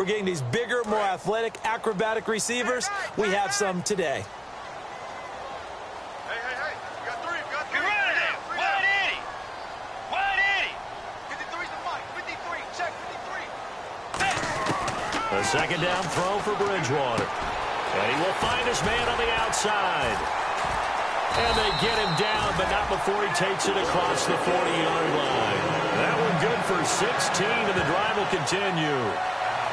getting these bigger, more athletic, acrobatic receivers. We have some today. A second down throw for Bridgewater. And he will find his man on the outside. And they get him down, but not before he takes it across the 40-yard line. That one good for 16, and the drive will continue.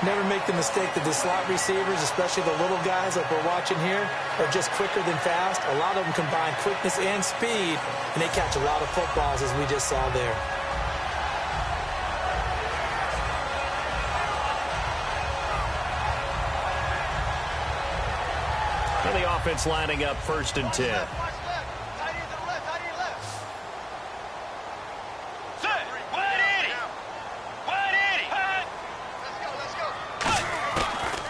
Never make the mistake that the slot receivers, especially the little guys like we're watching here, are just quicker than fast. A lot of them combine quickness and speed, and they catch a lot of footballs, as we just saw there. And the offense lining up 1st and 10.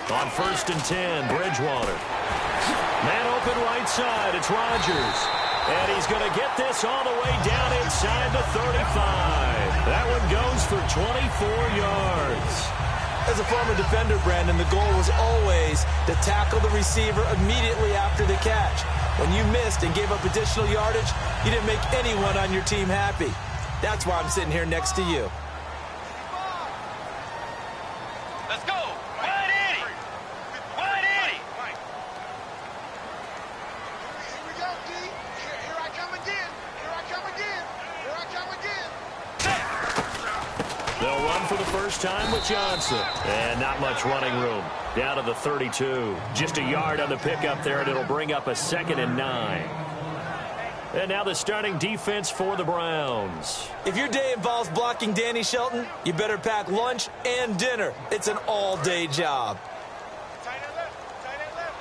On 1st and 10, Bridgewater. Man open right side, it's Rodgers. And he's going to get this all the way down inside the 35. That one goes for 24 yards. As a former defender, Brandon, the goal was always to tackle the receiver immediately after the catch. When you missed and gave up additional yardage, you didn't make anyone on your team happy. That's why I'm sitting here next to you. Let's go. Wide 80. Wide 80. Here we go, D. Here I come again. Here I come again. Here I come again. They'll run for the first time with Johnson. And not much running room. Down to the 32. Just a yard on the pickup there, and it'll bring up a 2nd and 9. And now the starting defense for the Browns. If your day involves blocking Danny Shelton, you better pack lunch and dinner. It's an all-day job. Tight end left. Tight end left.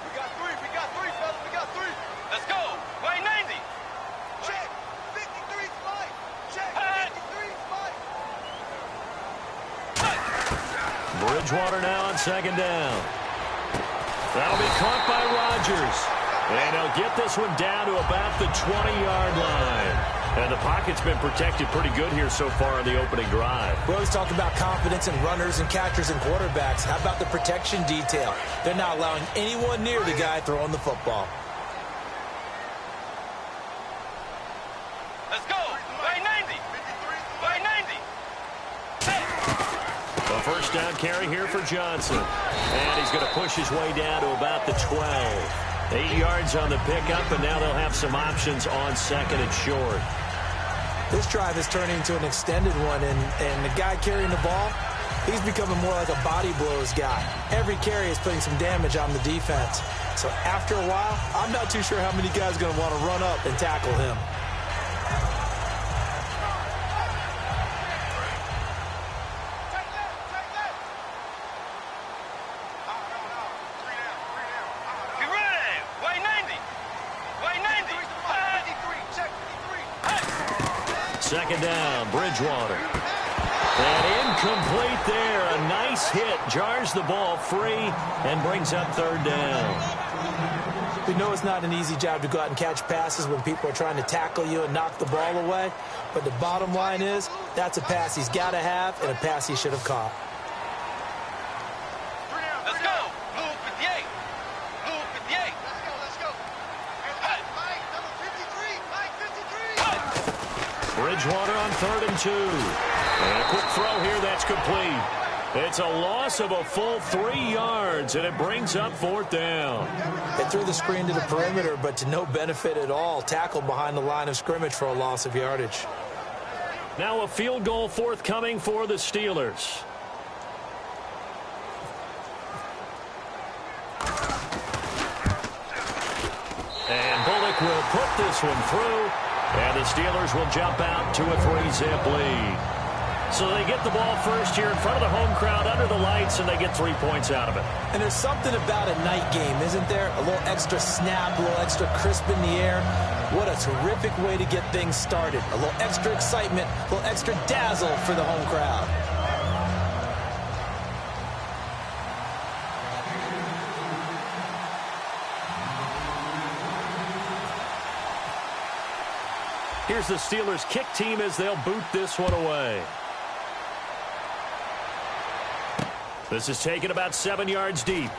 We got three. We got three, fellas. We got three. Let's go. Wait, 90. Check. 53 spike. Check. 53 spike. Bridgewater now on 2nd down. That'll be caught by Rodgers. And he'll get this one down to about the 20-yard line. And the pocket's been protected pretty good here so far in the opening drive. We always talk about confidence in runners and catchers and quarterbacks. How about the protection detail? They're not allowing anyone near the guy throwing the football. Let's go. Wait, 90. Wait, 90. A first down carry here for Johnson. And he's going to push his way down to about the 12. 8 yards on the pickup, and now they'll have some options on 2nd and short. This drive is turning into an extended one, and the guy carrying the ball, he's becoming more like a body blows guy. Every carry is putting some damage on the defense. So after a while, I'm not too sure how many guys are going to want to run up and tackle him. Second down, Bridgewater. And incomplete there. A nice hit. Jars the ball free and brings up 3rd down. We know it's not an easy job to go out and catch passes when people are trying to tackle you and knock the ball away. But the bottom line is, that's a pass he's got to have and a pass he should have caught. Let's go. Blue 58. Blue 58. Let's go. Mike, number 53. Mike, 53. Bridgewater on 3rd and 2. And a quick throw here that's complete. It's a loss of a full 3 yards, and it brings up 4th down. They threw the screen to the perimeter, but to no benefit at all. Tackled behind the line of scrimmage for a loss of yardage. Now a field goal forthcoming for the Steelers. And Bullock will put this one through. And the Steelers will jump out to a 3-zip lead. So they get the ball first here in front of the home crowd under the lights, and they get 3 points out of it. And there's something about a night game, isn't there? A little extra snap, a little extra crisp in the air. What a terrific way to get things started. A little extra excitement, a little extra dazzle for the home crowd. Here's the Steelers kick team as they'll boot this one away. This is taken about 7 yards deep.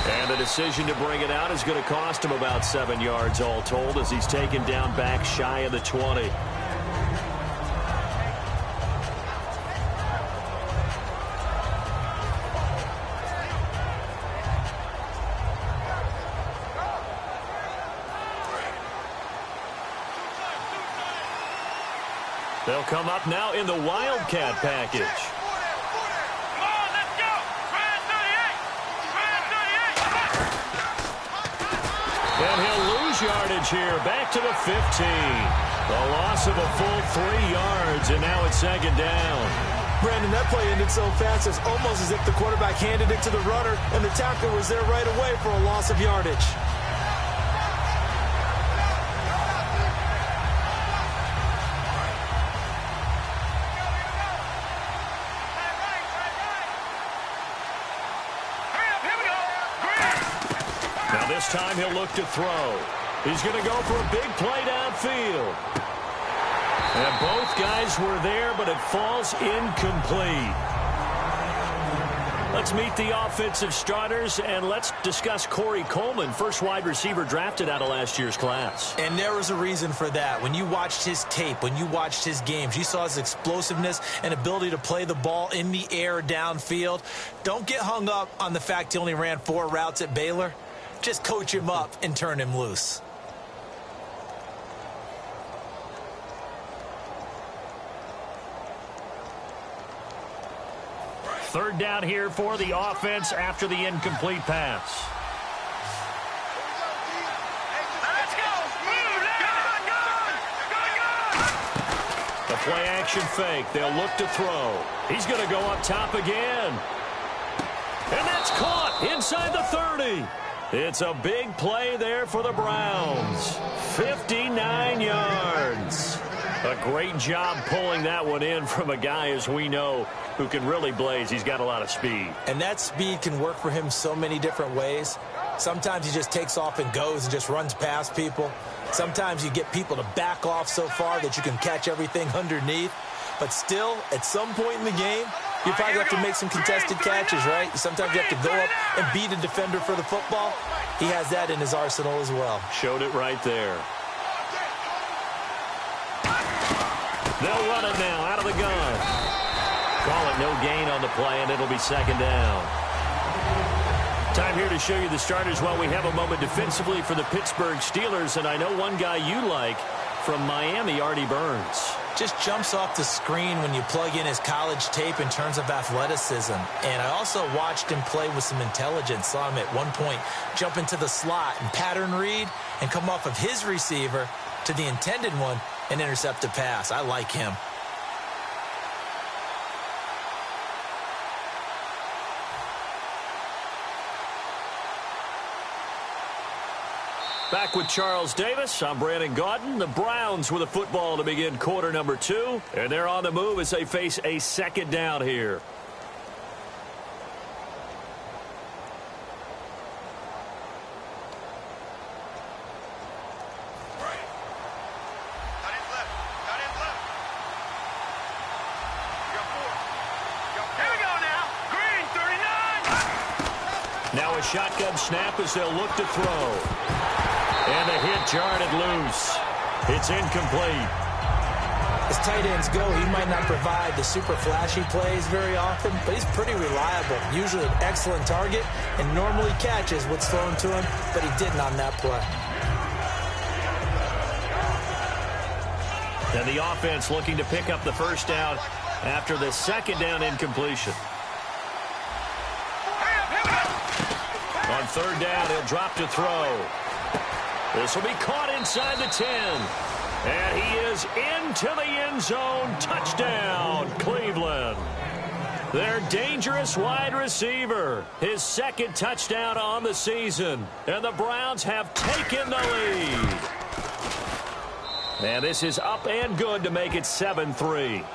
And the decision to bring it out is going to cost him about 7 yards all told as he's taken down back shy of the 20. They'll come up now in the Wildcat package. Come on, let's go. Grand 38. And he'll lose yardage here, back to the 15. A loss of a full 3 yards, and now it's second down. Brandon, that play ended so fast, it's almost as if the quarterback handed it to the runner, and the tackler was there right away for a loss of yardage. Now this time he'll look to throw. He's going to go for a big play downfield. And both guys were there, but it falls incomplete. Let's meet the offensive starters, and let's discuss Corey Coleman, first wide receiver drafted out of last year's class. And there was a reason for that. When you watched his tape, when you watched his games, you saw his explosiveness and ability to play the ball in the air downfield. Don't get hung up on the fact he only ran 4 routes at Baylor. Just coach him up and turn him loose. Third down here for the offense after the incomplete pass. Let's go. The play action fake. They'll look to throw. He's going to go up top again. And that's caught inside the 30. It's a big play there for the Browns. 59 yards. A great job pulling that one in from a guy, as we know, who can really blaze. He's got a lot of speed. And that speed can work for him so many different ways. Sometimes he just takes off and goes and just runs past people. Sometimes you get people to back off so far that you can catch everything underneath. But still, at some point in the game, you probably have to make some contested catches, right? Sometimes you have to go up and beat a defender for the football. He has that in his arsenal as well. Showed it right there. They'll run it now out of the gun. Call it no gain on the play, and it'll be second down. Time here to show you the starters while we have a moment defensively for the Pittsburgh Steelers. And I know one guy you like from Miami, Artie Burns. Just jumps off the screen when you plug in his college tape in terms of athleticism. And I also watched him play with some intelligence. Saw him at one point jump into the slot and pattern read and come off of his receiver to the intended one and intercept a pass. I like him. Back with Charles Davis, I'm Brandon Gaudin. The Browns with a football to begin quarter number 2. And they're on the move as they face a second down here. Now a shotgun snap as they'll look to throw. And the hit jarred loose. It's incomplete. As tight ends go, he might not provide the super flashy plays very often, but he's pretty reliable. Usually an excellent target and normally catches what's thrown to him, but he didn't on that play. And the offense looking to pick up the first down after the second down incompletion. On third down, he'll drop to throw. This will be caught inside the 10. And he is into the end zone. Touchdown, Cleveland. Their dangerous wide receiver. His second touchdown on the season. And the Browns have taken the lead. And this is up and good to make it 7-3.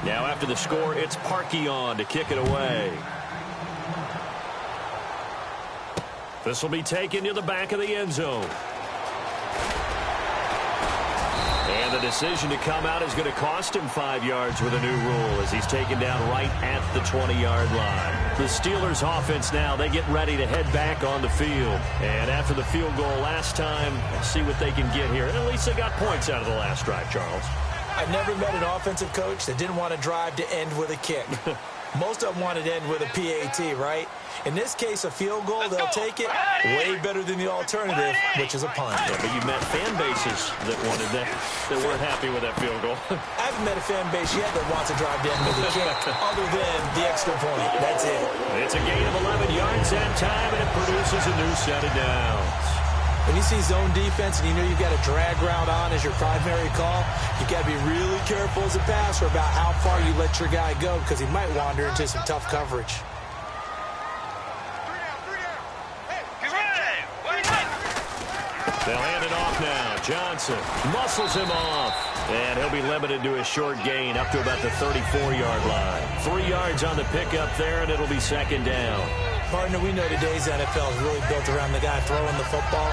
Now after the score, it's Parkey on to kick it away. This will be taken to the back of the end zone. And the decision to come out is going to cost him 5 yards with a new rule as he's taken down right at the 20-yard line. The Steelers offense now, they get ready to head back on the field. And after the field goal last time, let's see what they can get here. And at least they got points out of the last drive, Charles. I've never met an offensive coach that didn't want to drive to end with a kick. Most of them wanted to end with a PAT, right? In this case, a field goal, they'll take it way better than the alternative, which is a punt. Yeah, but you've met fan bases that wanted that weren't happy with that field goal. I haven't met a fan base yet that wants to drive to end with a kick other than the extra point. That's it. It's a gain of 11 yards that time, and it produces a new set of downs. When you see zone defense and you know you've got a drag route on as your primary call, you got to be really careful as a passer about how far you let your guy go because he might wander into some tough coverage. They'll hand it off now. Johnson muscles him off. And he'll be limited to a short gain up to about the 34-yard line. 3 yards on the pickup there, and it'll be second down. Partner, we know today's NFL is really built around the guy throwing the football.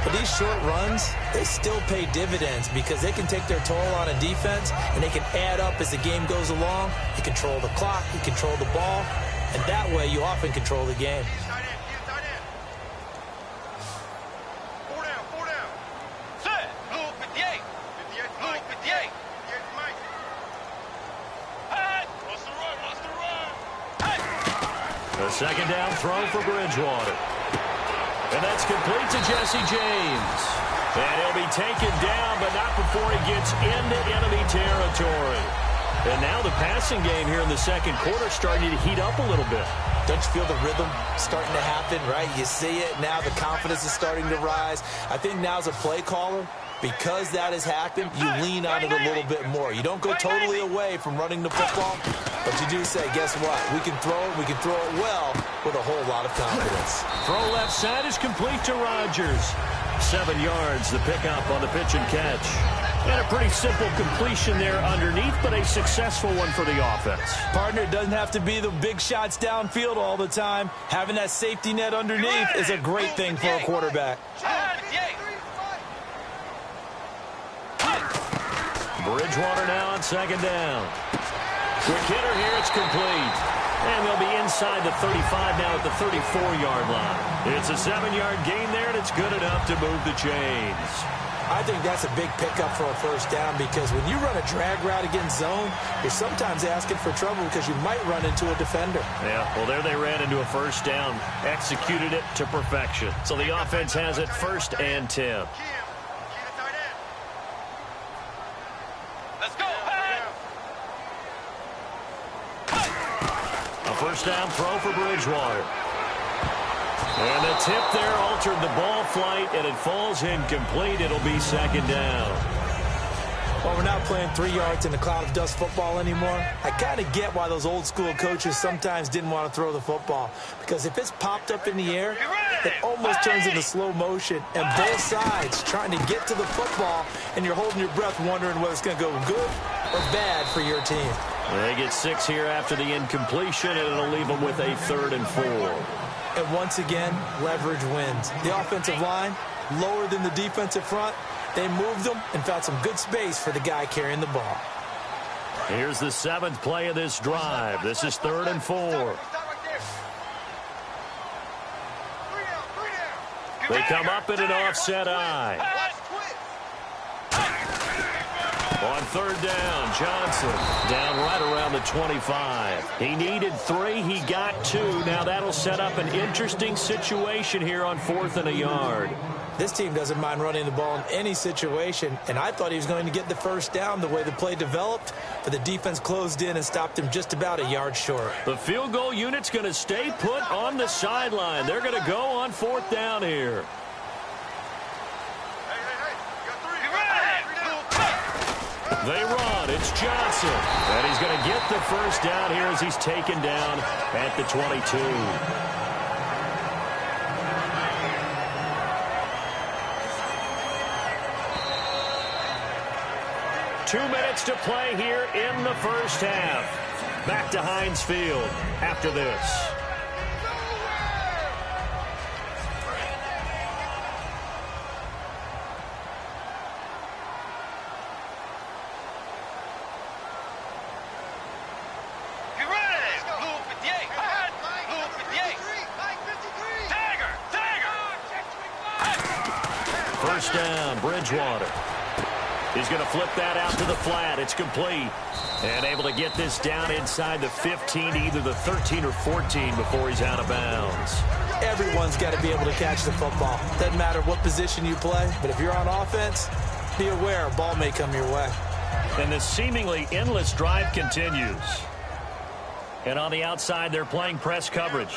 But these short runs, they still pay dividends because they can take their toll on a defense, and they can add up as the game goes along. You control the clock, you control the ball, and that way you often control the game. A second down throw for Bridgewater. And that's complete to Jesse James. And he'll be taken down, but not before he gets into enemy territory. And now the passing game here in the second quarter starting to heat up a little bit. Don't you feel the rhythm starting to happen, right? You see it now. The confidence is starting to rise. I think now as a play caller, because that has happened, you lean on it a little bit more. You don't go totally away from running the football, but you do say, guess what? We can throw it well with a whole lot of confidence. Throw left side is complete to Rodgers. 7 yards, the pickup on the pitch and catch. And a pretty simple completion there underneath, but a successful one for the offense. Partner, it doesn't have to be the big shots downfield all the time. Having that safety net underneath is a great thing for a quarterback. Bridgewater now on second down. Quick hitter here, it's complete. And they'll be inside the 35 now at the 34-yard line. It's a 7-yard gain there, and it's good enough to move the chains. I think that's a big pickup for a first down because when you run a drag route against zone, you're sometimes asking for trouble because you might run into a defender. Yeah, well, there they ran into a first down, executed it to perfection. So the offense has it 1st and 10. Let's go. A first down throw for Bridgewater. And the tip there altered the ball flight, and it falls incomplete. It'll be second down. Well, we're not playing 3 yards in a cloud of dust football anymore. I kind of get why those old school coaches sometimes didn't want to throw the football. Because if it's popped up in the air, it almost turns into slow motion. And both sides trying to get to the football, and you're holding your breath wondering whether it's going to go good or bad for your team. They get 6 here after the incompletion, and it'll leave them with a 3rd and 4. And once again, leverage wins. The offensive line, lower than the defensive front. They moved them and found some good space for the guy carrying the ball. Here's the 7th play of this drive. This is 3rd and 4. They come up in an offset eye. On 3rd down, Johnson down right around the 25. He needed 3. He got 2. Now that'll set up an interesting situation here on 4th and a yard. This team doesn't mind running the ball in any situation, and I thought he was going to get the first down the way the play developed, but the defense closed in and stopped him just about a yard short. The field goal unit's going to stay put on the sideline. They're going to go on 4th down here. They run. It's Johnson. And he's going to get the first down here as he's taken down at the 22. 2 minutes to play here in the first half. Back to Heinz Field after this. first down. Bridgewater. He's going to flip that out to the flat. It's complete. And able to get this down inside the 15, either the 13 or 14 before he's out of bounds. Everyone's got to be able to catch the football. Doesn't matter what position you play, but if you're on offense, be aware a ball may come your way. And this seemingly endless drive continues. And on the outside, they're playing press coverage.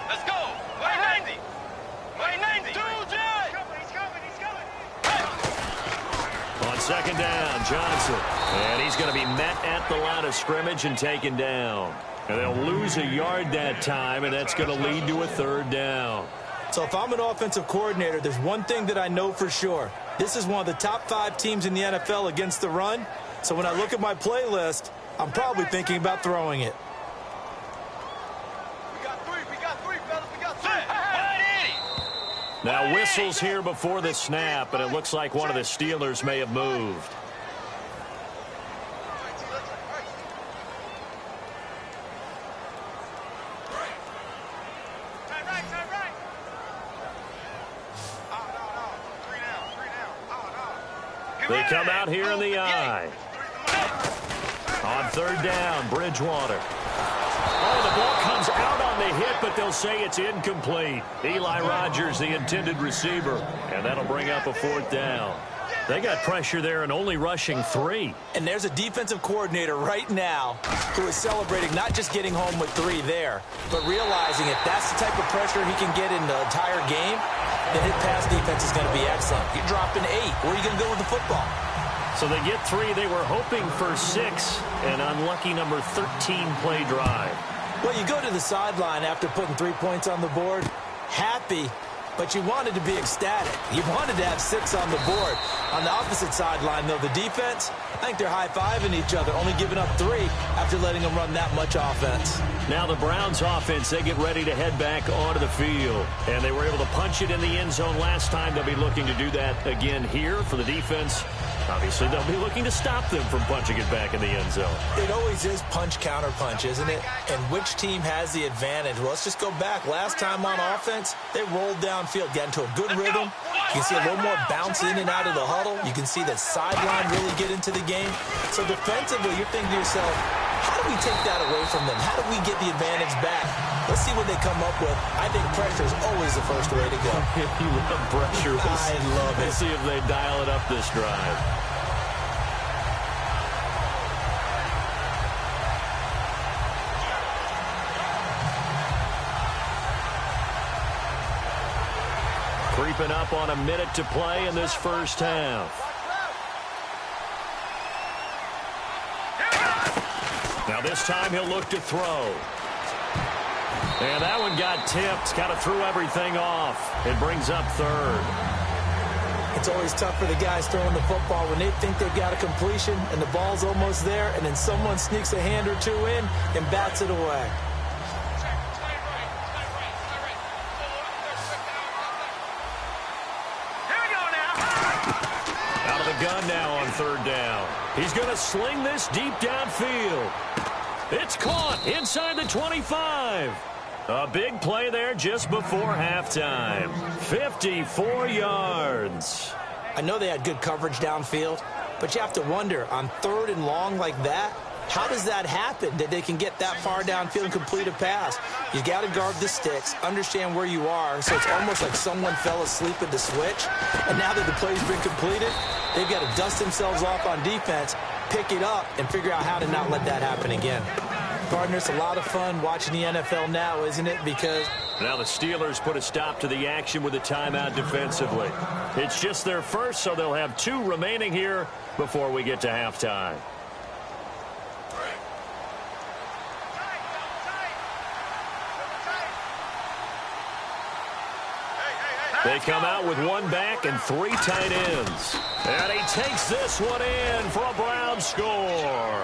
Let's go. Way 90. Way 90. He's coming. On second down, Johnson. And he's going to be met at the line of scrimmage and taken down. And they'll lose a yard that time, and that's going to lead to a third down. So if I'm an offensive coordinator, there's one thing that I know for sure. This is one of the top 5 teams in the NFL against the run. So when I look at my playlist, I'm probably thinking about throwing it. We got three, fellas. We got 3. Now whistles here before the snap, and it looks like one of the Steelers may have moved. They come out here in the eye. On third down, Bridgewater. Oh, the ball comes out on the hit, but they'll say it's incomplete. Eli Rogers, the intended receiver, and that'll bring up a fourth down. They got pressure there and only rushing 3. And there's a defensive coordinator right now who is celebrating not just getting home with 3 there, but realizing if that's the type of pressure he can get in the entire game, then his pass defense is going to be excellent. You're dropping 8. Where are you going to go with the football? So they get 3. They were hoping for 6. An unlucky number 13 play drive. Well, you go to the sideline after putting 3 points on the board, happy, but you wanted to be ecstatic. You wanted to have 6 on the board. On the opposite sideline, though, the defense, I think they're high-fiving each other, only giving up 3 after letting them run that much offense. Now the Browns offense, they get ready to head back onto the field. And they were able to punch it in the end zone last time. They'll be looking to do that again here for the defense. Obviously, they'll be looking to stop them from punching it back in the end zone. It always is punch, counter punch, isn't it? And which team has the advantage? Well, let's just go back. Last time on offense, they rolled downfield, got into a good rhythm. You can see a little more bounce in and out of the huddle. You can see the sideline really get into the game. So defensively, you're thinking to yourself, how do we take that away from them? How do we get the advantage back? Let's see what they come up with. I think pressure is always the first way to go. You love pressure. I love it. Let's see if they dial it up this drive. Creeping up on a minute to play in this first half. Now this time he'll look to throw. And that one got tipped. Kind of threw everything off. It brings up third. It's always tough for the guys throwing the football when they think they've got a completion and the ball's almost there, and then someone sneaks a hand or 2 in and bats it away. Out of the gun now on third down. He's going to sling this deep downfield. It's caught inside the 25. A big play there just before halftime. 54 yards. I know they had good coverage downfield, but you have to wonder, on 3rd and long like that, how does that happen that they can get that far downfield and complete a pass? You got to guard the sticks, understand where you are, so it's almost like someone fell asleep at the switch, and now that the play's been completed, they've got to dust themselves off on defense, pick it up, and figure out how to not let that happen again. Partner, it's a lot of fun watching the NFL now, isn't it? Because now the Steelers put a stop to the action with a timeout defensively. It's just their first, so they'll have 2 remaining here before we get to halftime. They come out with 1 back and 3 tight ends. And he takes this one in for a Brown score.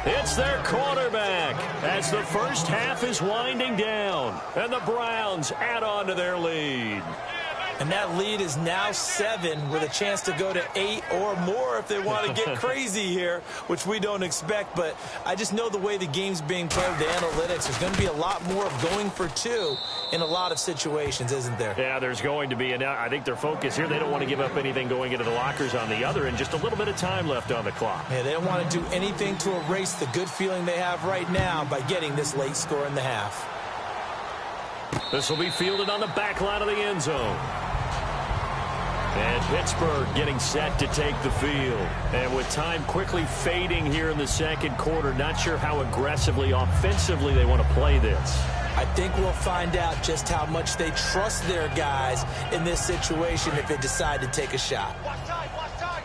It's their quarterback as the first half is winding down. And the Browns add on to their lead. And that lead is now 7 with a chance to go to 8 or more if they want to get crazy here, which we don't expect. But I just know the way the game's being played with the analytics, there's going to be a lot more of going for 2 in a lot of situations, isn't there? Yeah, there's going to be. And I think their focus here, they don't want to give up anything going into the lockers on the other, and just a little bit of time left on the clock. Yeah, they don't want to do anything to erase the good feeling they have right now by getting this late score in the half. This will be fielded on the back line of the end zone. And Pittsburgh getting set to take the field. And with time quickly fading here in the second quarter, not sure how aggressively, offensively they want to play this. I think we'll find out just how much they trust their guys in this situation if they decide to take a shot. Watch tight, watch tight.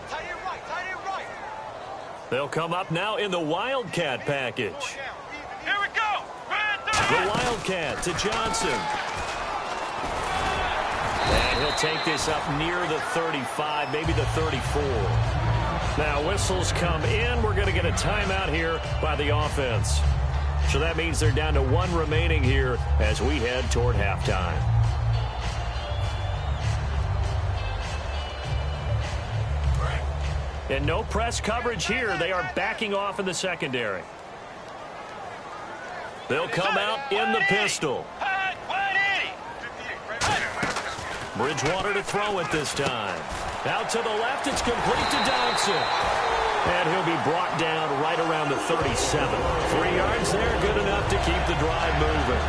Tight end right, tight end right. They'll come up now in the Wildcat package. Here we go. The Wildcat to Johnson. And he'll take this up near the 35, maybe the 34. Now whistles come in. We're going to get a timeout here by the offense. So that means they're down to 1 remaining here as we head toward halftime. And no press coverage here. They are backing off in the secondary. They'll come out in the pistol. Bridgewater to throw it this time. Out to the left, it's complete to Dodson. And he'll be brought down right around the 37. 3 yards there, good enough to keep the drive moving.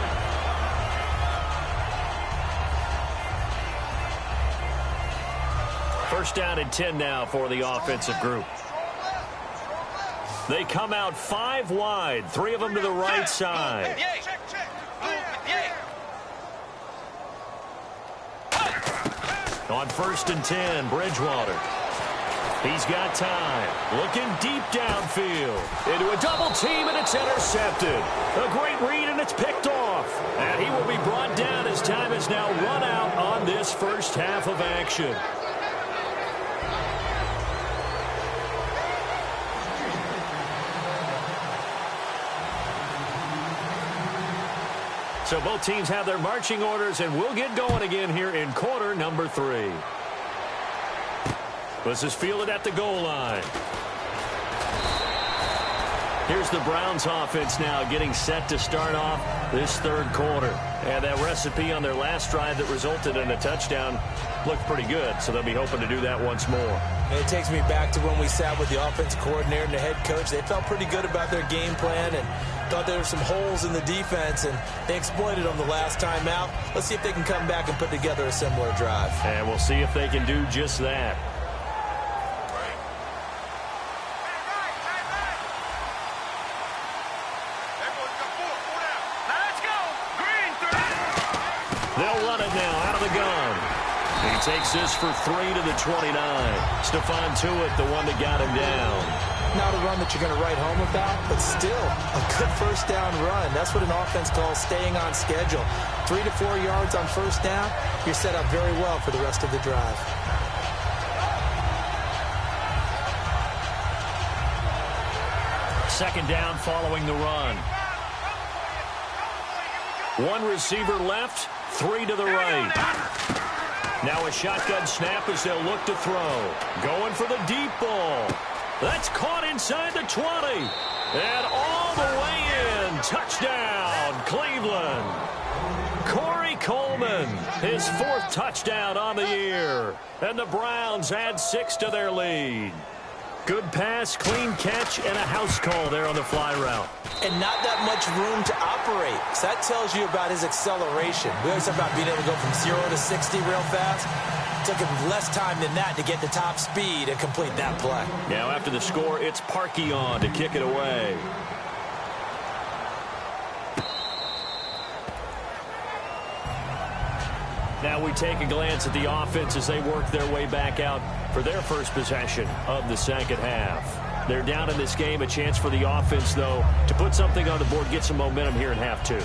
First down and 10 now for the offensive group. They come out 5 wide, 3 of them to the right side. On 1st and 10, Bridgewater. He's got time. Looking deep downfield. Into a double team, and it's intercepted. A great read, and it's picked off. And he will be brought down as time is now run out on this first half of action. So both teams have their marching orders, and we'll get going again here in quarter number 3. This is fielded at the goal line. Here's the Browns offense now getting set to start off this third quarter. And that recipe on their last drive that resulted in a touchdown looked pretty good, so they'll be hoping to do that once more. And it takes me back to when we sat with the offensive coordinator and the head coach. They felt pretty good about their game plan and thought there were some holes in the defense, and they exploited them the last time out. Let's see if they can come back and put together a similar drive. And we'll see if they can do just that. They'll run it now out of the gun. He takes this for 3 to the 29. Stephon Tuitt, the one that got him down. Not a run that you're going to write home about, but still a good first down run. That's what an offense calls staying on schedule. 3 to 4 yards on first down, you're set up very well for the rest of the drive. Second down following the run. 1 receiver left, 3 to the right. Now a shotgun snap as they'll look to throw. Going for the deep ball. That's caught inside the 20. And all the way in. Touchdown, Cleveland. Corey Coleman, his 4th touchdown on the year. And the Browns add 6 to their lead. Good pass, clean catch, and a house call there on the fly route. And not that much room to operate. So that tells you about his acceleration. We always talk about being able to go from 0 to 60 real fast. It took him less time than that to get the top speed and complete that play. Now after the score, it's Parkey on to kick it away. Now we take a glance at the offense as they work their way back out for their first possession of the second half. They're down in this game. A chance for the offense, though, to put something on the board, get some momentum here in half 2.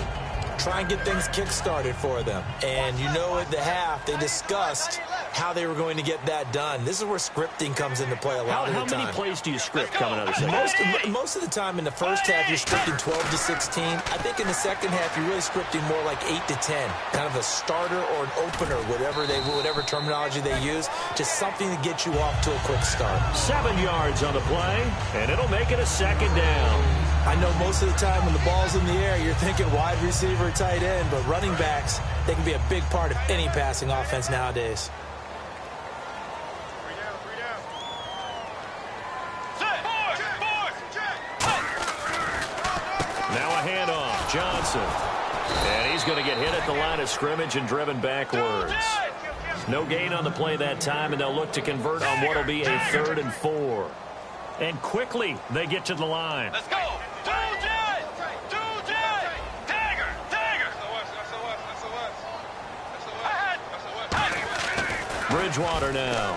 try and get things kick-started for them. And you know at the half, they discussed how they were going to get that done. This is where scripting comes into play a lot of the time. How many plays do you script coming out of the second? Most of the time in the first half, you're scripting 12 to 16. I think in the second half, you're really scripting more like 8 to 10. Kind of a starter or an opener, whatever terminology they use. Just something to get you off to a quick start. 7 yards on the play, and it'll make it a second down. I know most of the time when the ball's in the air, you're thinking wide receiver, tight end, but running backs, they can be a big part of any passing offense nowadays. Now a handoff, Johnson. And he's going to get hit at the line of scrimmage and driven backwards. No gain on the play that time, and they'll look to convert on what will be a 3rd and 4. And quickly, they get to the line. Let's go. Bridgewater now.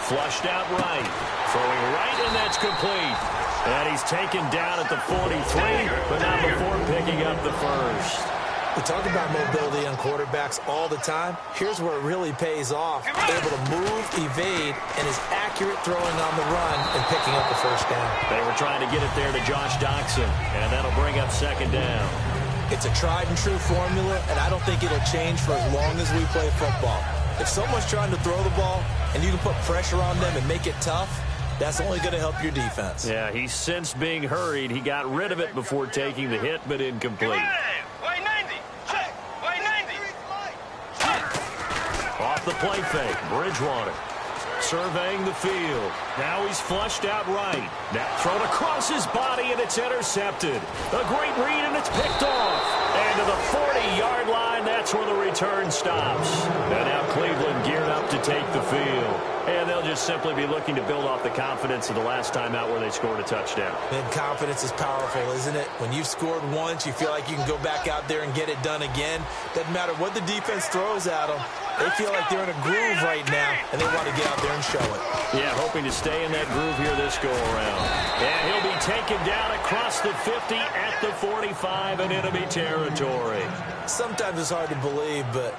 Flushed out right. Throwing right, and that's complete. And he's taken down at the 43, but not before picking up the first. We talk about mobility on quarterbacks all the time. Here's where it really pays off. Able to move, evade, and is accurate throwing on the run and picking up the first down. They were trying to get it there to Josh Doxson, and that'll bring up second down. It's a tried and true formula, and I don't think it'll change for as long as we play football. If someone's trying to throw the ball and you can put pressure on them and make it tough, that's only going to help your defense. Yeah, he's since being hurried. He got rid of it before taking the hit, but incomplete. Off the play fake, Bridgewater surveying the field. Now he's flushed out right. Now thrown across his body, and it's intercepted. A great read, and it's picked off. And to the 40-yard line, that's where the return stops. And now Cleveland geared up to take the field. And they'll just simply be looking to build off the confidence of the last time out where they scored a touchdown. And confidence is powerful, isn't it? When you've scored once, you feel like you can go back out there and get it done again. Doesn't matter what the defense throws at them. They feel like they're in a groove right now, and they want to get out there and show it. Yeah, hoping to stay in that groove here this go-around. And he'll be taken down across the 50 at the 45 in enemy territory. Sometimes it's hard to believe, but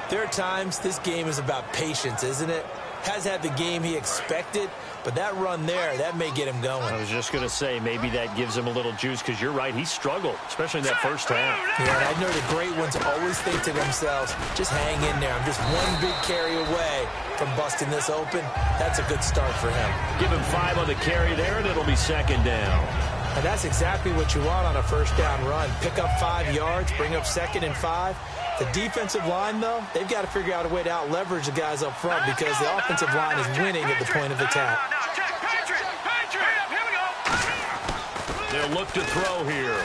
there are times this game is about patience, isn't it? Has had the game he expected, but that run there, that may get him going. I was just going to say, maybe that gives him a little juice, because you're right, he struggled, especially in that first half. Yeah, and I know the great ones always think to themselves, just hang in there. I'm just one big carry away from busting this open. That's a good start for him. Give him 5 on the carry there, and it'll be second down. And that's exactly what you want on a first down run. Pick up 5 yards, bring up 2nd and 5. The defensive line, though, they've got to figure out a way to out-leverage the guys up front because the offensive line is winning at the point of attack. They'll look to throw here.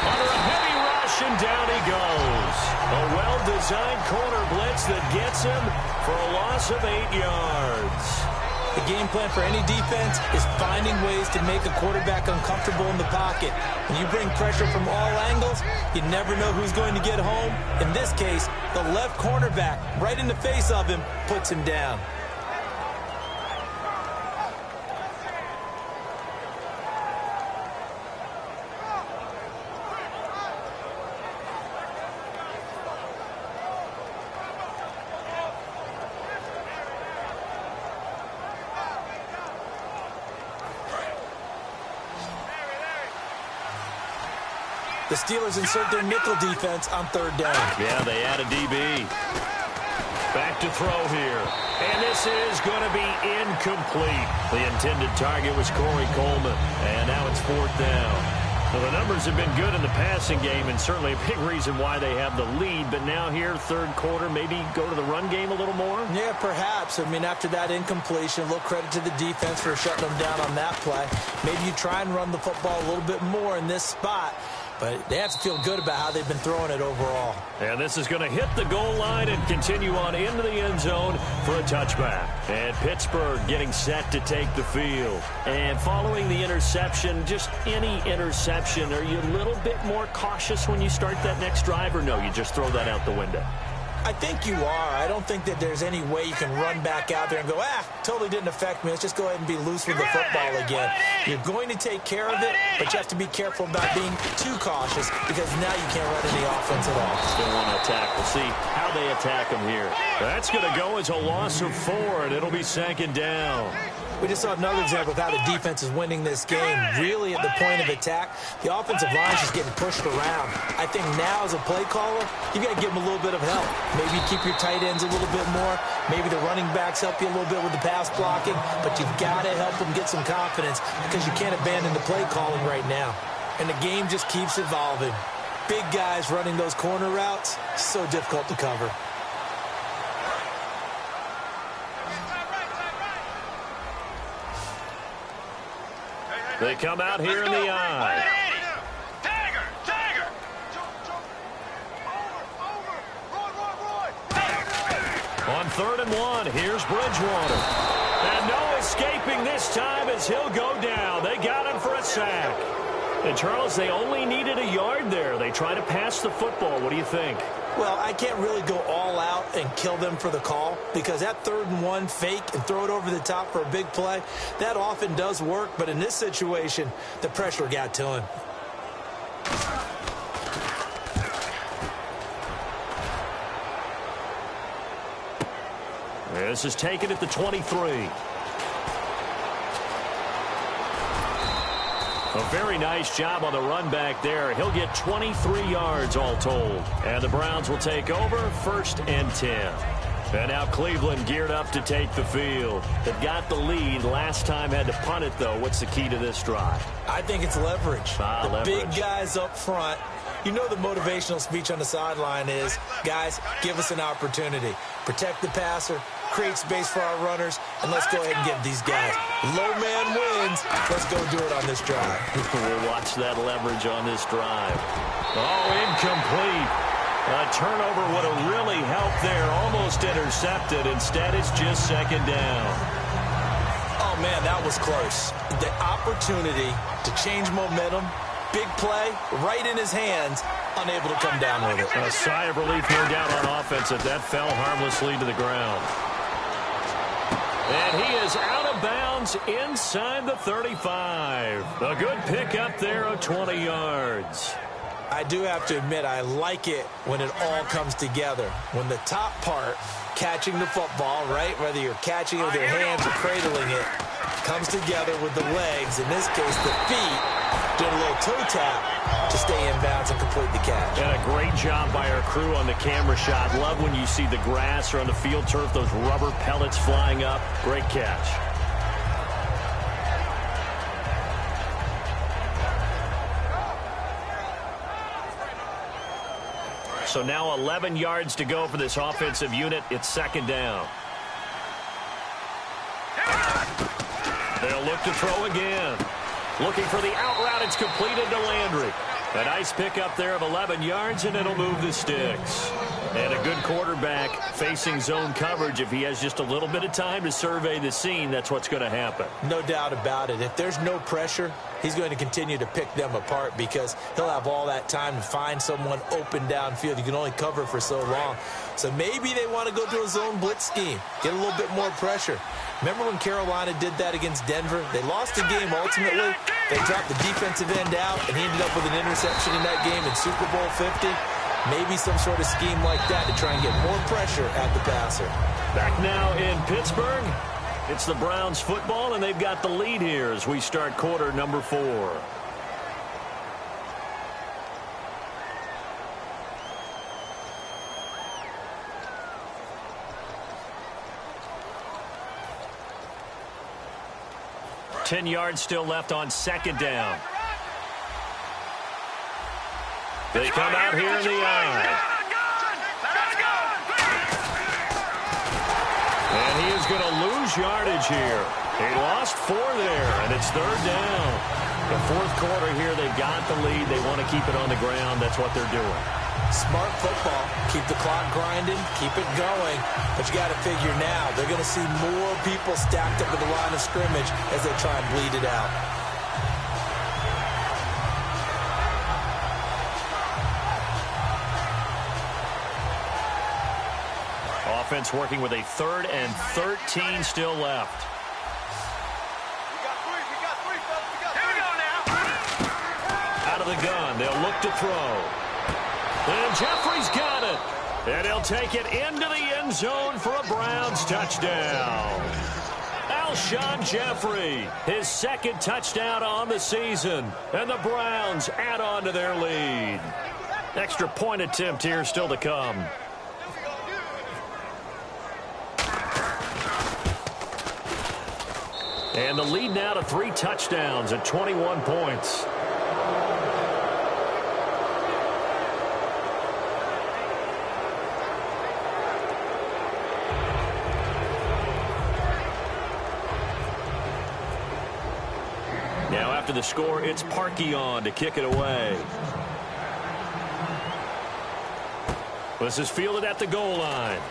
Under a heavy rush, and down he goes. A well-designed corner blitz that gets him for a loss of 8 yards. The game plan for any defense is finding ways to make a quarterback uncomfortable in the pocket. When you bring pressure from all angles, you never know who's going to get home. In this case, the left cornerback, right in the face of him, puts him down. The Steelers insert their nickel defense on 3rd down. Yeah, they add a DB. Back to throw here. And this is going to be incomplete. The intended target was Corey Coleman. And now it's 4th down. Well, the numbers have been good in the passing game, and certainly a big reason why they have the lead. But now here, 3rd quarter, maybe go to the run game a little more? Yeah, perhaps. I mean, after that incompletion, a little credit to the defense for shutting them down on that play. Maybe you try and run the football a little bit more in this spot. But they have to feel good about how they've been throwing it overall. And this is going to hit the goal line and continue on into the end zone for a touchback. And Pittsburgh getting set to take the field. And following the interception, just any interception, are you a little bit more cautious when you start that next drive, or no, you just throw that out the window? I think you are. I don't think that there's any way you can run back out there and go, totally didn't affect me. Let's just go ahead and be loose with the football again. You're going to take care of it, but you have to be careful about being too cautious because now you can't run any offense at all. Still want to attack. We'll see how they attack him here. That's going to go as a loss of 4, and it'll be 2nd down. We just saw another example of how the defense is winning this game. Really, at the point of attack, the offensive line is just getting pushed around. I think now, as a play caller, you've got to give them a little bit of help. Maybe keep your tight ends a little bit more. Maybe the running backs help you a little bit with the pass blocking. But you've got to help them get some confidence because you can't abandon the play calling right now. And the game just keeps evolving. Big guys running those corner routes, so difficult to cover. They come out here in the eye. On 3rd and 1, here's Bridgewater. And no escaping this time as he'll go down. They got him for a sack. And, Charles, they only needed a yard there. They try to pass the football. What do you think? Well, I can't really go all out and kill them for the call because that 3rd and 1 fake and throw it over the top for a big play, that often does work. But in this situation, the pressure got to him. This is taken at the 23. A very nice job on the run back there. He'll get 23 yards all told. And the Browns will take over 1st and 10. And now Cleveland geared up to take the field. They've got the lead. Last time had to punt it, though. What's the key to this drive? I think it's leverage. Leverage. Big guys up front. You know the motivational speech on the sideline is, guys, give us an opportunity. Protect the passer, create space for our runners, and let's go ahead and get these guys. Low man wins. Let's go do it on this drive. We'll watch that leverage on this drive. Oh, incomplete. A turnover would have really helped there. Almost intercepted. Instead, it's just 2nd down. Oh, man, that was close. The opportunity to change momentum, big play, right in his hands, unable to come down with it. A sigh of relief, no doubt, on offense that fell harmlessly to the ground. And he is out of bounds inside the 35. A good pickup there of 20 yards. I do have to admit, I like it when it all comes together. When the top part, catching the football, right, whether you're catching it with your hands or cradling it, comes together with the legs, in this case the feet, doing a little toe tap to stay in bounds and complete the catch. And a great job by our crew on the camera shot. Love when you see the grass or on the field turf, those rubber pellets flying up. Great catch. So now 11 yards to go for this offensive unit. It's 2nd down. They'll look to throw again. Looking for the out route. It's completed to Landry. A nice pickup there of 11 yards, and it'll move the sticks. And a good quarterback facing zone coverage. If he has just a little bit of time to survey the scene, that's what's going to happen. No doubt about it. If there's no pressure, he's going to continue to pick them apart because he'll have all that time to find someone open downfield. You can only cover for so long. So maybe they want to go to a zone blitz scheme, get a little bit more pressure. Remember when Carolina did that against Denver? They lost the game ultimately. They dropped the defensive end out, and he ended up with an interception in that game in Super Bowl 50. Maybe some sort of scheme like that to try and get more pressure at the passer. Back now in Pittsburgh, it's the Browns football, and they've got the lead here as we start quarter number 4. Ten yards still left on 2nd down. They come out here in the eye. And he is going to lose yardage here. He lost 4 there, and it's 3rd down. The 4th quarter here, they've got the lead. They want to keep it on the ground. That's what they're doing. Smart football. Keep the clock grinding. Keep it going. But you got to figure now, they're going to see more people stacked up at the line of scrimmage as they try and bleed it out. Offense working with a 3rd and 13 still left. We got three, fellas. We got three. Here we go now. Out of the gun, they'll look to throw. And Jeffrey's got it. And he'll take it into the end zone for a Browns touchdown. Alshon Jeffrey, his 2nd touchdown on the season. And the Browns add on to their lead. Extra point attempt here still to come. And the lead now to 3 touchdowns at 21 points. Now after the score, it's Parkey on to kick it away. This is fielded at the goal line.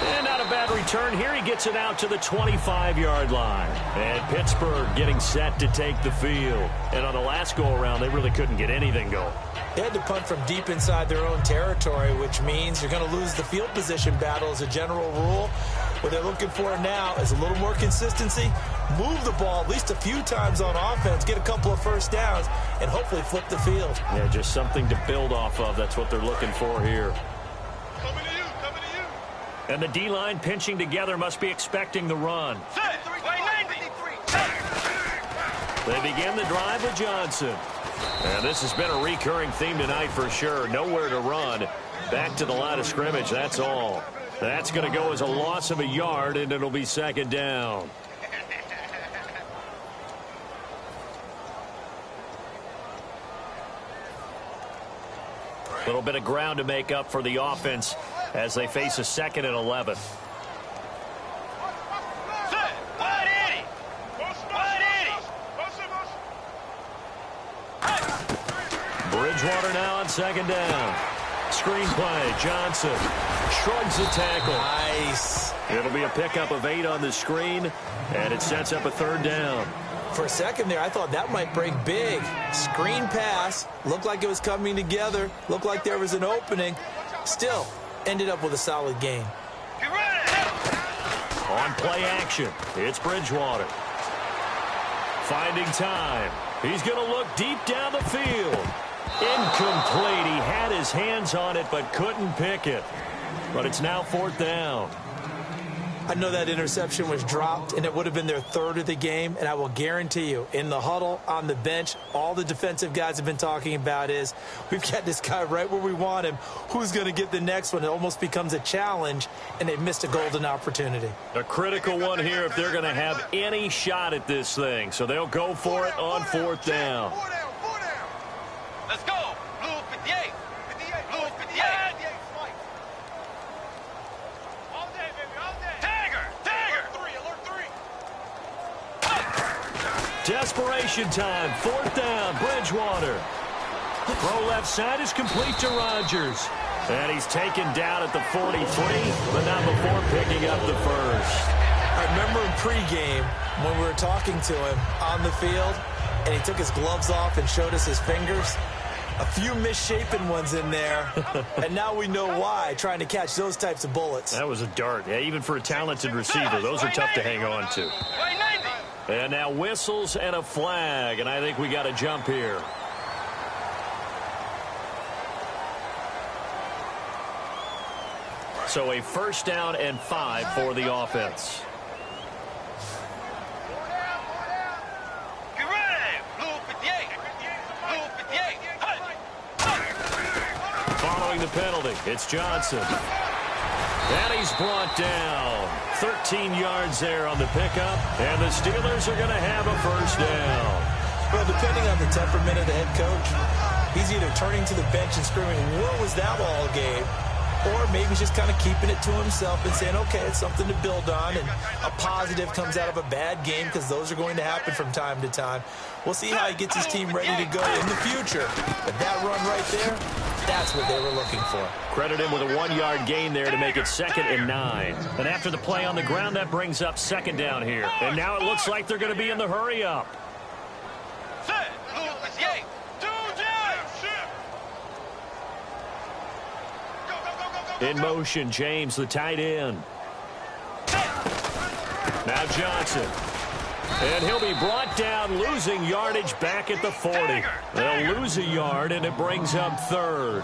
And not a bad return here. He gets it out to the 25-yard line. And Pittsburgh getting set to take the field. And on the last go-around, they really couldn't get anything going. They had to punt from deep inside their own territory, which means you're going to lose the field position battle as a general rule. What they're looking for now is a little more consistency, move the ball at least a few times on offense, get a couple of first downs, and hopefully flip the field. Yeah, just something to build off of. That's what they're looking for here. Coming to you, coming to you. And the D-line pinching together must be expecting the run. They begin the drive with Johnson. And this has been a recurring theme tonight for sure. Nowhere to run. Back to the line of scrimmage, that's all. That's going to go as a loss of a yard, and it'll be 2nd down. A little bit of ground to make up for the offense as they face a 2nd and 11. Bridgewater now on 2nd down. Screen play, Johnson shrugs the tackle. Nice. It'll be a pickup of 8 on the screen, and it sets up a 3rd down. For a second there, I thought that might break big. Screen pass, looked like it was coming together, looked like there was an opening. Still, ended up with a solid gain. On play action, it's Bridgewater. Finding time. He's going to look deep down the field. Incomplete. He had his hands on it but couldn't pick it. But it's now 4th down. I know that interception was dropped, and it would have been their 3rd of the game, and I will guarantee you, in the huddle, on the bench, all the defensive guys have been talking about is, we've got this guy right where we want him. Who's going to get the next one? It almost becomes a challenge, and they've missed a golden opportunity. A critical one here if they're going to have any shot at this thing. So they'll go for it on 4th down. Let's go. Blue 58. Blue 58. All day, baby, all day. Tagger. Alert 3. Desperation time. 4th down. Bridgewater. Throw left side is complete to Rodgers. And he's taken down at the 43, but not before picking up the first. I remember in pregame when we were talking to him on the field, and he took his gloves off and showed us his fingers. A few misshapen ones in there, and now we know why, trying to catch those types of bullets. That was a dart. Yeah, even for a talented receiver, those are tough to hang on to. And now whistles and a flag, and I think we got a jump here. So a 1st down and 5 for the offense. Following the penalty, it's Johnson. And he's brought down. 13 yards there on the pickup, and the Steelers are going to have a 1st down. Well, depending on the temperament of the head coach, he's either turning to the bench and screaming, "Where was that all game?" Or maybe he's just kind of keeping it to himself and saying, okay, it's something to build on, and a positive comes out of a bad game, because those are going to happen from time to time. We'll see how he gets his team ready to go in the future. But that run right there, that's what they were looking for. Credit him with a 1-yard gain there to make it 2nd and 9. And after the play on the ground, that brings up 2nd down here. And now it looks like they're going to be in the hurry-up. In motion, James, the tight end. Now Johnson. And he'll be brought down, losing yardage back at the 40. They'll lose a yard, and it brings up third.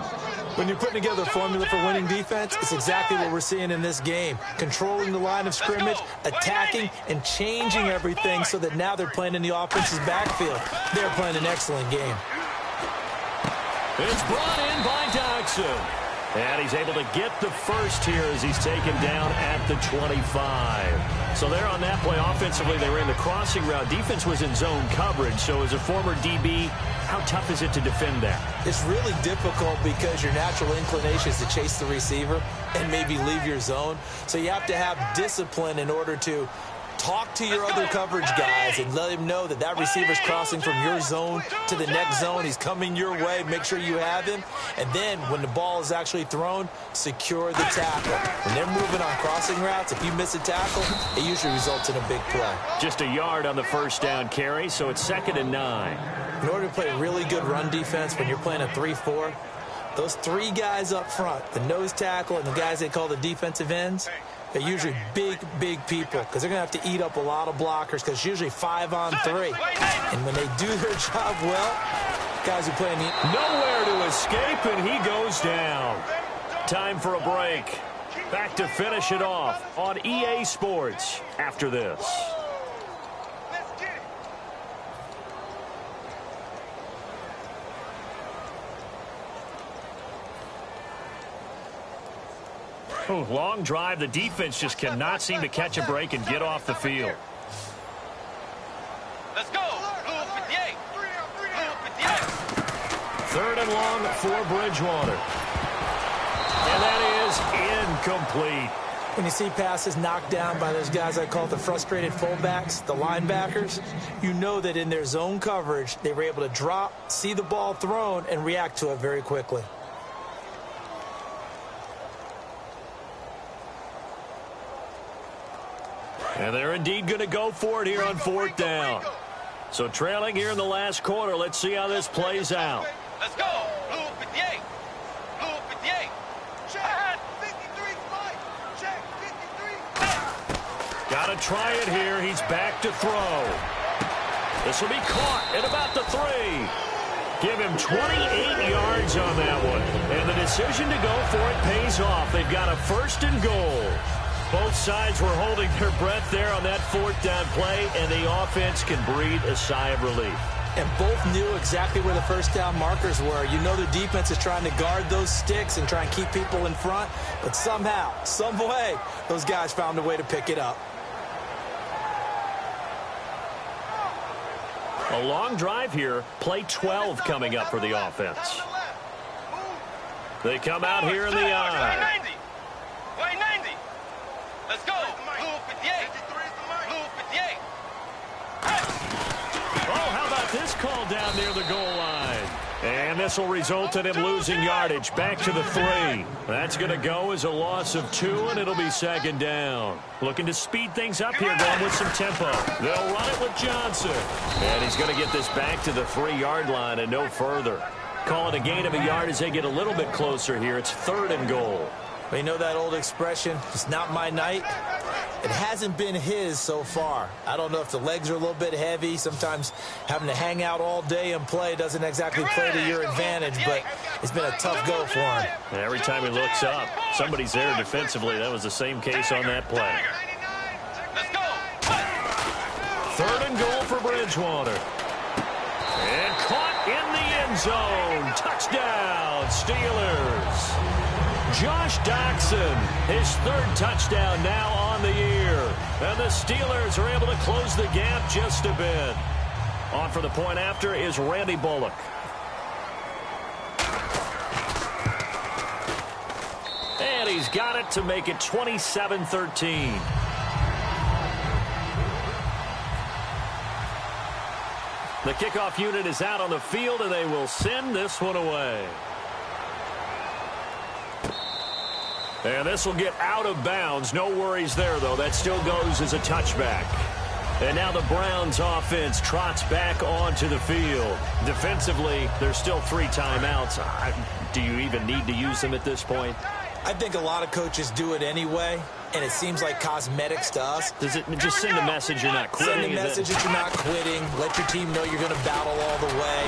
When you're putting together a formula for winning defense, it's exactly what we're seeing in this game. Controlling the line of scrimmage, attacking, and changing everything so that now they're playing in the offense's backfield. They're playing an excellent game. It's brought in by Dodson. And he's able to get the first here as he's taken down at the 25. So there on that play, offensively, they ran the crossing route. Defense was in zone coverage. So as a former DB, how tough is it to defend that? It's really difficult because your natural inclination is to chase the receiver and maybe leave your zone. So you have to have discipline in order to talk to your other coverage guys and let him know that that receiver's crossing from your zone to the next zone. He's coming your way. Make sure you have him. And then when the ball is actually thrown, secure the tackle. When they're moving on crossing routes, if you miss a tackle, it usually results in a big play. Just a yard on the first down carry, so it's 2nd and 9. In order to play really good run defense when you're playing a 3-4, those three guys up front, the nose tackle and the guys they call the defensive ends, they're usually big people because they're going to have to eat up a lot of blockers because it's usually 5-on-3. And when they do their job well, guys who play in the... Nowhere to escape, and he goes down. Time for a break. Back to finish it off on EA Sports after this. Long drive. The defense just cannot seem to catch a break and get off the field. Let's go. Blue 58. Blue 58. 3rd and long for Bridgewater. And that is incomplete. When you see passes knocked down by those guys I call the frustrated fullbacks, the linebackers, you know that in their zone coverage, they were able to drop, see the ball thrown, and react to it very quickly. And they're indeed going to go for it here on 4th down. So trailing here in the last quarter. Let's see how this plays out. Let's go. Blue 58. Blue 58. Check. 53 spike. Check. 53. Got to try it here. He's back to throw. This will be caught at about the 3. Give him 28 yards on that one. And the decision to go for it pays off. They've got a 1st and goal. Both sides were holding their breath there on that 4th down play, and the offense can breathe a sigh of relief. And both knew exactly where the first down markers were. You know the defense is trying to guard those sticks and try and keep people in front, but somehow, some way, those guys found a way to pick it up. A long drive here, play 12 coming up for the offense. They come out here in the eye. Way 90. Let's go. Blue 58. Blue 58. Oh, how about this call down near the goal line? And this will result in him losing yardage back to the 3. That's going to go as a loss of 2, and it'll be 2nd down. Looking to speed things up here, going with some tempo. They'll run it with Johnson. And he's going to get this back to the 3-yard line and no further. Call it a gain of a yard as they get a little bit closer here. It's 3rd and goal. But you know that old expression, it's not my night? It hasn't been his so far. I don't know if the legs are a little bit heavy. Sometimes having to hang out all day and play doesn't exactly play to your advantage, but it's been a tough go for him. And every time he looks up, somebody's there defensively. That was the same case on that play. Let's go. 3rd and goal for Bridgewater. And caught in the end zone. Touchdown, Steelers. Josh Doctson, his 3rd touchdown now on the year. And the Steelers are able to close the gap just a bit. On for the point after is Randy Bullock. And he's got it to make it 27-13. The kickoff unit is out on the field, and they will send this one away. And this will get out of bounds. No worries there, though. That still goes as a touchback. And now the Browns offense trots back onto the field. Defensively, there's still 3 timeouts. Do you even need to use them at this point? I think a lot of coaches do it anyway, and it seems like cosmetics to us. Does it just send a message you're not quitting? Send a message that you're not quitting. Let your team know you're going to battle all the way,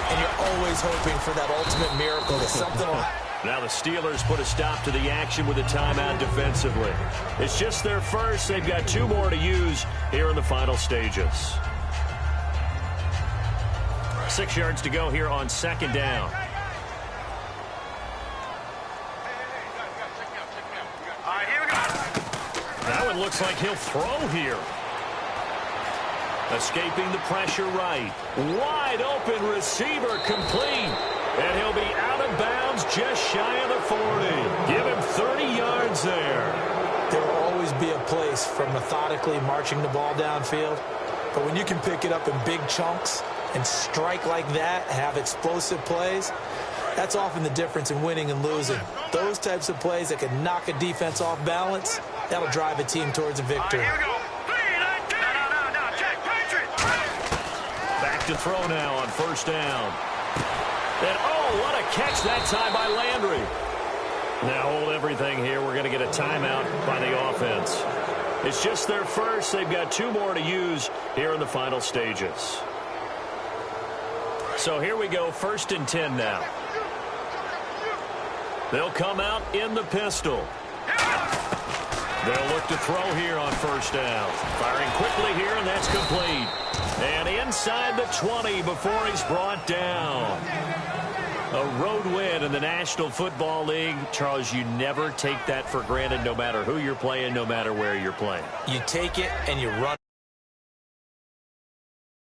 and you're always hoping for that ultimate miracle that something will happen. Now the Steelers put a stop to the action with a timeout defensively. It's just their first. They've got 2 more to use here in the final stages. 6 yards to go here on 2nd down. That one looks like he'll throw here. Escaping the pressure right. Wide open receiver complete. And he'll be out of bounds just shy of the 40. Give him 30 yards there. There will always be a place for methodically marching the ball downfield. But when you can pick it up in big chunks and strike like that, have explosive plays, that's often the difference in winning and losing. Those types of plays that can knock a defense off balance, that'll drive a team towards a victory. Back to throw now on 1st down. And, oh, what a catch that time by Landry. Now hold everything here. We're going to get a timeout by the offense. It's just their first. They've got 2 more to use here in the final stages. So here we go, 1st and 10 now. They'll come out in the pistol. They'll look to throw here on 1st down. Firing quickly here, and that's complete. And inside the 20 before he's brought down. A road win in the National Football League. Charles, you never take that for granted, no matter who you're playing, no matter where you're playing. You take it and you run.